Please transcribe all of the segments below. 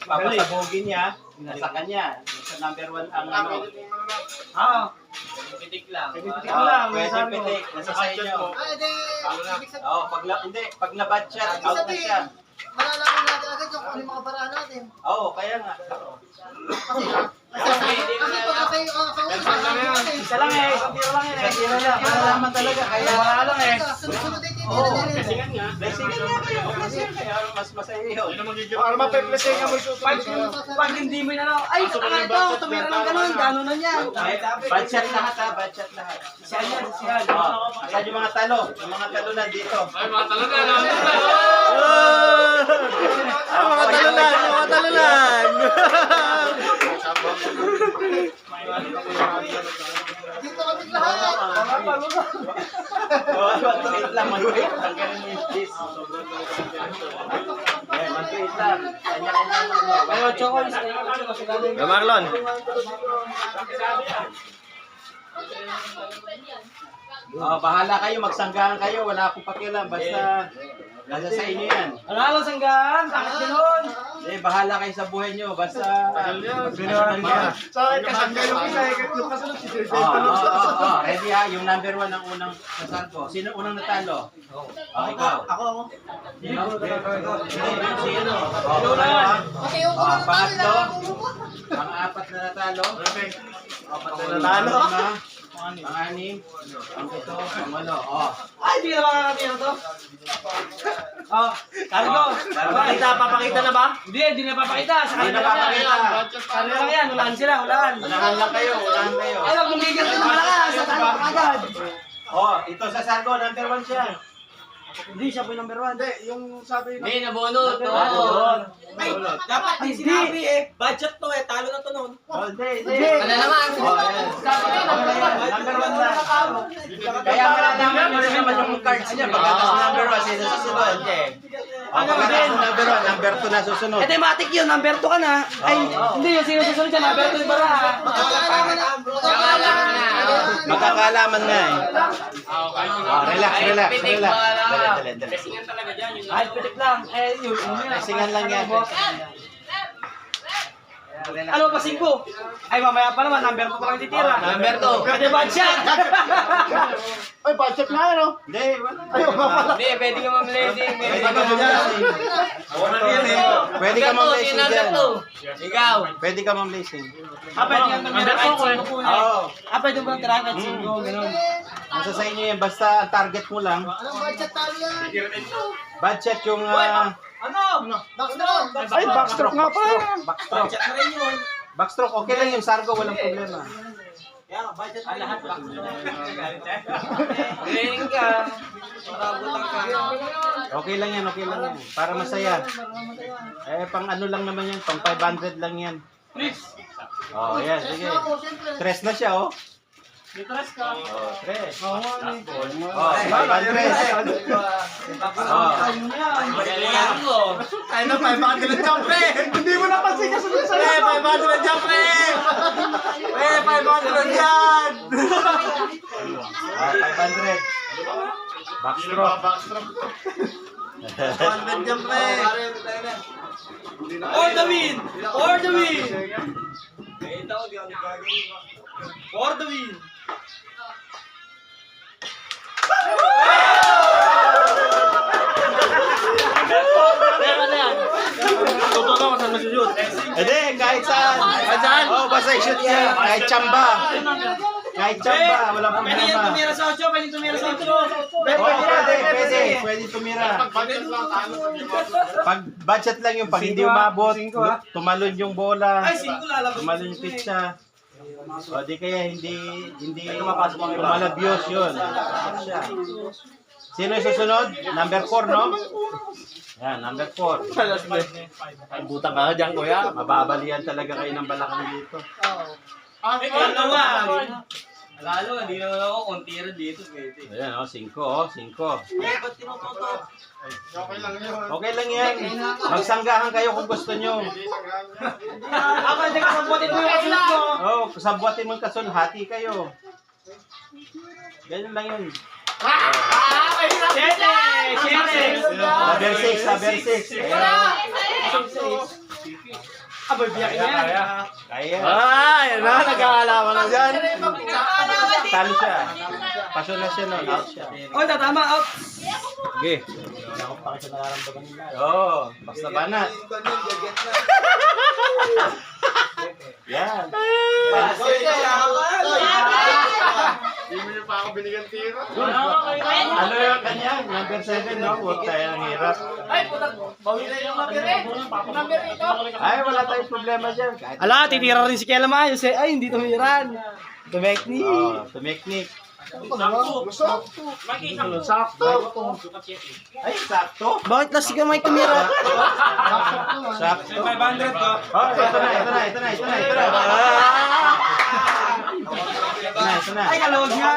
papasabugin niya, nasa kanya. Sa number 1 ang ano. Oo. Pitik lang. Pitik lang. Pwede pitik, nasa sa inyo. Ay, hindi. Pag nabat siya, out na siya. Malalaman natin agad yung kung ano yung mga paraan natin. Oo, kaya nga. Kasi pag kayo Isa lang eh. Isang tiro lang yan eh. Kasi na lang, malalaman talaga. Kaya Wala lang eh. sunod-sunod din Oo, yung blessingan nga. Blessingan nga kayo. Blessingan kaya mas masaya yun. Para mape-blessing nga mo pag hindi mo na lang, ay, tanga ito, tumira lang ganun, gano'n na yan. Budget lahat ha, budget lahat. Siyan yan, siyan. Saan yung mga talo? Yung mga talo na dito. Ay, mga talaga. Mga talunan, mga talunan. dito kami lahat. Mag-tweet lang, mag-tweet. Tanggalin mo yung cheese. Mag-tweet lang. Kanya-kanya lang. Ayun, chocolate, chocolate. Marlon. Bahala kayo, magsanggahan kayo. Wala akong pakialam. Basta, nasa sa inyo yan. Ano lang sanggaan, bakit gano'n? Bahala kayo sa buhay nyo. Basta, Sa akin, kasangga yung isa, yung kasunod si Sir. ready ha, yung number 1 ang unang nasalko. Sino unang natalo? Ikaw. Ako. Sino? Sino? Okay, yung unang Pangatlo. natalo. Pang-apat na natalo. Apat na Natalo? Pang-anim. Pang-ito. Pang-walo. Ay, hindi na makakatira to. Oh, cargo. Papakita na ba? Hindi na papakita. Sa Hindi na kanila lang papakita. yan. Sa kanila lang yan, ulaan sila, ulaan. Unahan lang kayo. Unahan kayo. Ay, wag mong bigyan ka ng malakas, sa tayo agad. Ito sa Sargo. Number 1 siya. Hindi, siya po yung number 1. Hindi, yung sabi Hindi, nabunod. Ay, dapat din sinabi eh. Budget to eh, talo na to noon. Hindi. Ano naman? Number 1 na. Kaya malalaman nyo rin naman yung cards niya. Pagkatas number 1, sino susunod? Pagkatas number 1, number 2 na susunod. Eh, matik yun, number 2 ka na. Ay, hindi yung sino susunod dyan, number 2 yung bara. Magkakalaman nga eh. Relax. Dali. Blessingan talaga dyan. Ay, pitik lang. Eh, yun. Blessingan lang yan. Ano pa 5? Ay, mamaya pa naman, number 2 pa lang titira. Number 2. Pwede budget. Ay, budget na ano? Hindi, wala. Hindi, pwede ka mamlesing. Pwede ka mamlesing. Pwede ka mamlesing dyan. Ikaw. Pwede ka mamlesing. Pwede kang tumira kahit 5 po na. Oo. Pwede mo lang tira kahit 5, gano'n. Nasa sa inyo yan. Basta ang target mo lang. Anong budget talo yan? Budget yung... Ano? Backstone. Ay, backstroke nga pa. Backstroke. Budget na rin yun. Backstroke. Okay lang yung Sargo. Walang problema. Yan, budget na lahat. Galing ka. Marabutan ka. Okay lang yan. Para masaya. Pang ano lang naman yan. Pang 500 lang yan. Please. Yan. Sige. Stress na siya, oh. Litras ka. Stress. Oo nga eh. 500. Magalingan mo. Ay na, 500 na jump eh! Hindi mo napansin kasi dun sa'yo! Eh, 500 na jump eh! Eh, 500 yan! 500. Backstroke. 500 jump eh! For the win! For the win! For the win! Totoo ka, saan masushoot? Hindi, kahit saan. Kahit saan? Basta i-shoot niya. Kahit tsamba. Kahit tsamba, walang Pwede yan problema. tumira sa 8, pwede tumira sa 8. Pwede tumira. Pag budget lang yung pag hindi umabot, tumalon yung bola, Ay, 5 lalabas. tumalon yung pizza. O di kaya hindi lumalabyos yun. Sino yung susunod? Number 4, no? Yan, number 4. Ay, butang ka dyan, kuya. Mababalian talaga kayo ng balakang dito. Lalo, hindi naman ako kontira dito. Ayan, 5, 5. Ba't tinututo? Okay lang yan. Magsanggahan kayo kung gusto nyo. Ako, hindi ka sabutin mo yung kasunod ko. Sabuatin mo yung kasun, hati kayo. Ganyan lang yun. Siyete! Number 6, number 6. Aboy, biyakin na yan. Kaya. Ay, na, nagkakalaman na dyan. Talo siya. Paso na siya nun. Out siya. Oh, tatama, out. Okay. Oo, basta banat. Yan. Ano yung kanya? Number 7, no? Huwag tayo ang hirap. Ay, wala tayong problema dyan. Kahit Ala, titira rin si Kela maayos eh. Ay, hindi tumiran. Tumekni. oh, tumiknik. Sakto. Ay, sakto. Bakit na si Kamay tumira? Sakto. 500 ko. Oh, ito na. Ito na. Ay, kalawag nga.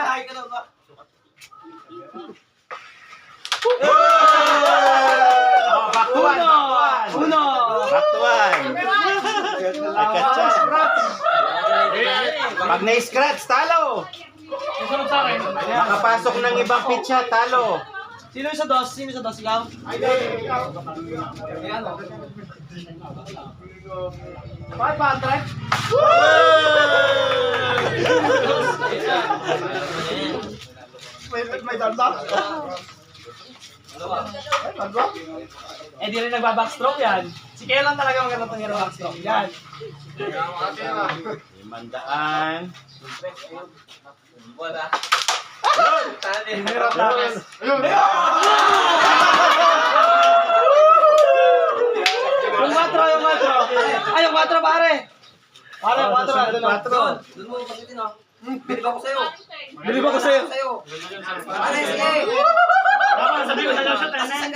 Oh, back to one. Uno. Back to one. Ay, katsa. Pag na-scratch, talo. Nakapasok ng ibang pitcha, talo. Sino sa dos? Ikaw? May danda? Eh, di rin nagbabackstroke yan. Si Kela lang talaga maganda tumira backstroke. Yan. 500. Wala. Hirap namin. Yung 4. Ay, yung 4 pare. Pare, yung 4. Ano na? Doon mo pakitin oh. Bilib ako sa'yo. Bilib ako sa'yo. Ano sige?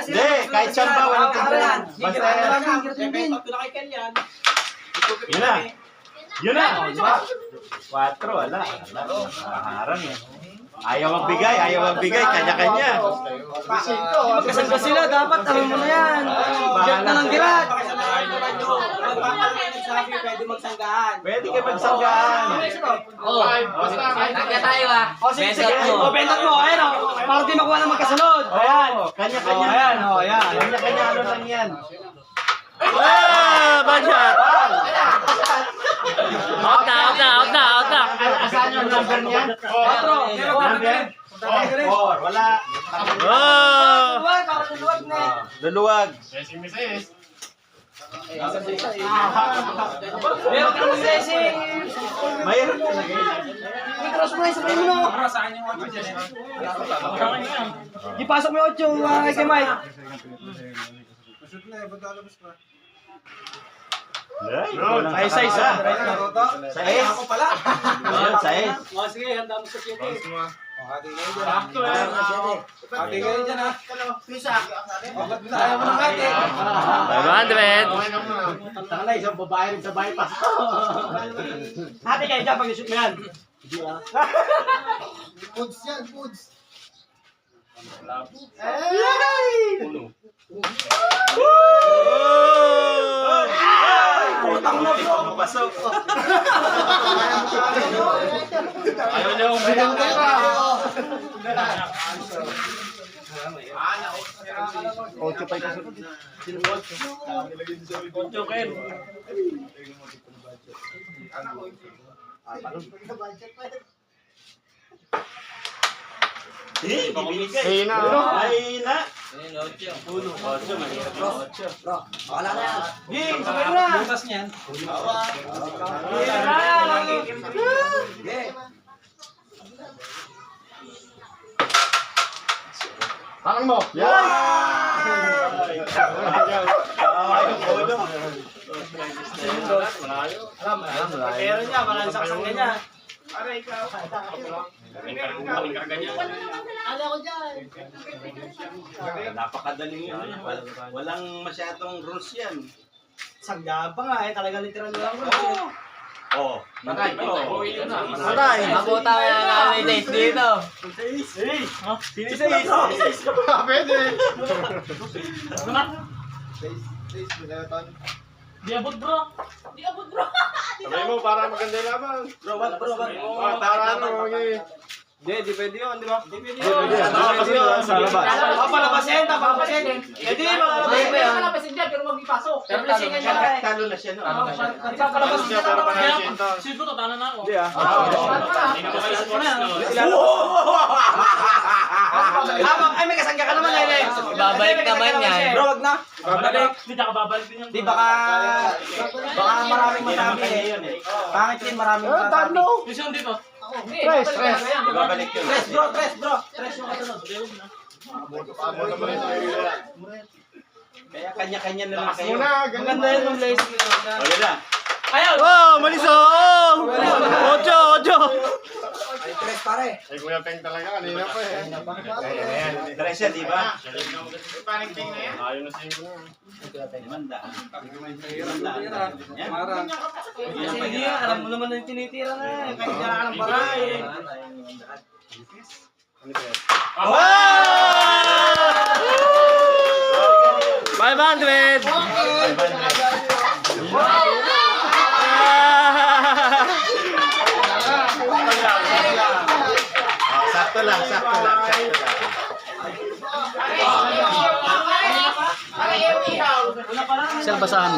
Hindi, kahit saan ba, walang problema. Basta yun na. Yun na. 4, wala. Nakaharang eh. Ayaw magbigay, kanya-kanya. Magkasal ka sila, dapat alam mo na yan. Girat na ng girat. Pwede kayo magsanggaan. Tagya tayo ah. O, sige. O, bentat mo. Ayan o. Para di makuha ng magkasunod. Ayan. Kanya-kanya. Ayan, o, ayan. Kanya-kanya ano lang yan. Bad shot. Out na. Asan yung number niya? 4. Number? 4. Wala. Oh! Luwag na. Luluwag. Meron ka ng blessing. Mayroon. I-cross mo na, sabay mo no. Ipasok mo yung 8 kay Mike. Ay, size ha. Size. Ako pala. Size. Sige, handa mo sa 7. Ayaw mo ng kate. 500. Taka na, isang babae rin sa bypass. Ate kayo dyan pag i-shoot mo yan. Foods yan, foods. Utang na bro. Pasok. Ayaw niya kong binigay pa. Ocho pa yung kasunod. Ocho Ken. Bibigay. Ay na. Ocho, mahirap na ocho. Wala na yan. Ging, sabay mo na. Butas niyan. Parang mo. Yan! Pero niya, malang saksang niya. Ano ko dyan? Napakadaling yun. Walang masyadong rules yan. Sanggaan pa nga eh, talaga literal lang. Oh, patay. Patay. Mabuta ka na namin days dito. Pwede. Di abot bro. Sabay mo para maganda yung laban. Bro, wag. Para ano, okay. Di pwede yun, di ba? Di pwede yun. Pwede yun. Pwede yun. Sa labas. Papalabasin, papalabasin. Eh di, papalabasin mo yan. Palabasin dyan, pero magpipasok. Pero plasingan niya na eh. Talo na siya, no? Papalabasin niya na ako. Hindi ah. Ay, may kasangga ka naman, Alex. Babalik naman yan. Bro, wag na. Babalik. Di baka maraming masabi eh. Bakit din maraming masabi? Tres. Babalik yun. Tres bro. Tres yung kasunod. Kaya kanya-kanya na lang kayo. Maganda yun yung lace mo. Wala na. Ayaw! Oh, maliso! Ocho! Ay, tres pare. Ay, Kuya Peng talaga, kanina pa eh. Ayan. Tres yan, di ba? Parang Peng na yan. Ayaw na sa'yo na. Limandaan. Kasi hindi yan, alam mo naman na yung tinitira na eh. Kahit hindi ka ng baray eh. Wow! 500! Sakto lang. Sir, basahan mo.